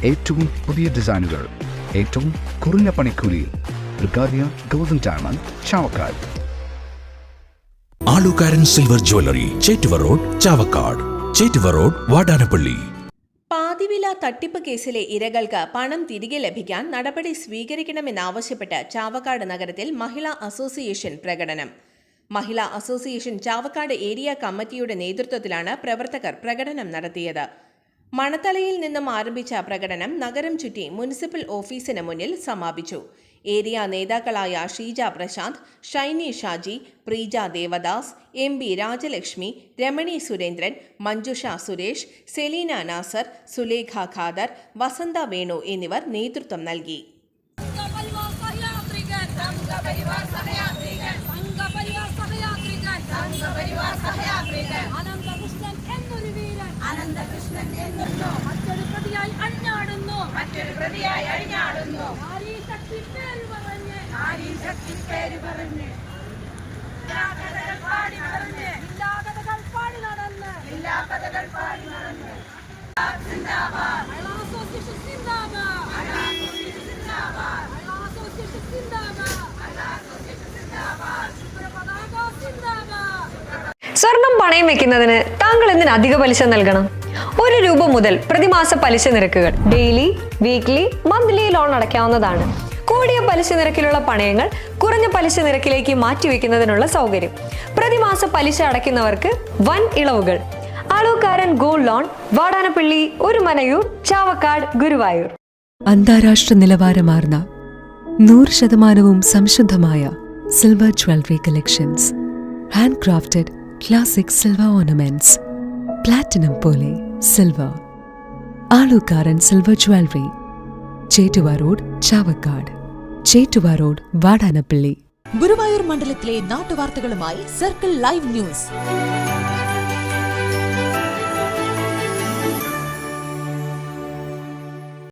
ഏറ്റവും പുതിയ ഡിസൈനുകൾ ഏറ്റവും കുറഞ്ഞ പണിക്കൂലിയിൽ. ബ്രിഗാദിയ golden diamond, Chavakkad. Alukkaran silver jewellery, Chettuva road, Chavakkad. Chettuva road, Vadanappally. പാതിവില തട്ടിപ്പ് കേസിലെ ഇരകൾക്ക് പണം തിരികെ ലഭിക്കാൻ നടപടി സ്വീകരിക്കണമെന്നാവശ്യപ്പെട്ട് ചാവക്കാട് നഗരത്തിൽ മഹിളാ അസോസിയേഷൻ പ്രകടനം. മഹിളാ അസോസിയേഷൻ ചാവക്കാട് ഏരിയ കമ്മിറ്റിയുടെ നേതൃത്വത്തിലാണ് പ്രവർത്തകർ പ്രകടനം നടത്തിയത്. മണത്തലയിൽ നിന്നും ആരംഭിച്ച പ്രകടനം നഗരം ചുറ്റി മുനിസിപ്പൽ ഓഫീസിന് മുന്നിൽ സമാപിച്ചു. ഏരിയ നേതാക്കളായ ഷീജ പ്രശാന്ത്, ഷൈനി ഷാജി, പ്രീജ ദേവദാസ്, MP രാജലക്ഷ്മി, രമണി സുരേന്ദ്രൻ, മഞ്ജുഷ സുരേഷ്, സെലീന നാസർ, സുലേഖ ഖാദർ, വസന്ത വേണു എന്നിവർ നേതൃത്വം നൽകി. സ്വർണം പണയം വെക്കുന്നതിന് താങ്കൾ എന്തിന് അധിക പലിശ നൽകണം? 1 രൂപ മുതൽ പ്രതിമാസ പലിശ നിരക്കുകൾ ഡെയിലി, വീക്ക്ലി, മന്ത്ലി ലോൺ അടയ്ക്കാവുന്നതാണ്. കൂടിയ പലിശ നിരക്കിലുള്ള പണയങ്ങൾ കുറഞ്ഞ പലിശ നിരക്കിലേക്ക് മാറ്റിവെക്കുന്നതിനുള്ള സൗകര്യം. പ്രതിമാസ പലിശ അടയ്ക്കുന്നവർക്ക് വൻ ഇളവുകൾ. Alukkaran gold loan, Vadanappally, Orumanayur, Chavakkad, Guruvayur. അന്താരാഷ്ട്ര നിലവാരമാർന്ന 100% സംശുദ്ധമായ silver jewellery collections. Handcrafted classic silver ornaments. Platinum പോലെ silver. Alukkaran silver jewellery, Chettuva road, Chavakkad. Chettuva road, Vadanappally. Guruvayur മണ്ഡലത്തിലെ നാട്ടുവാർത്തകളുമായി സർക്കിൾ ലൈവ് ന്യൂസ്.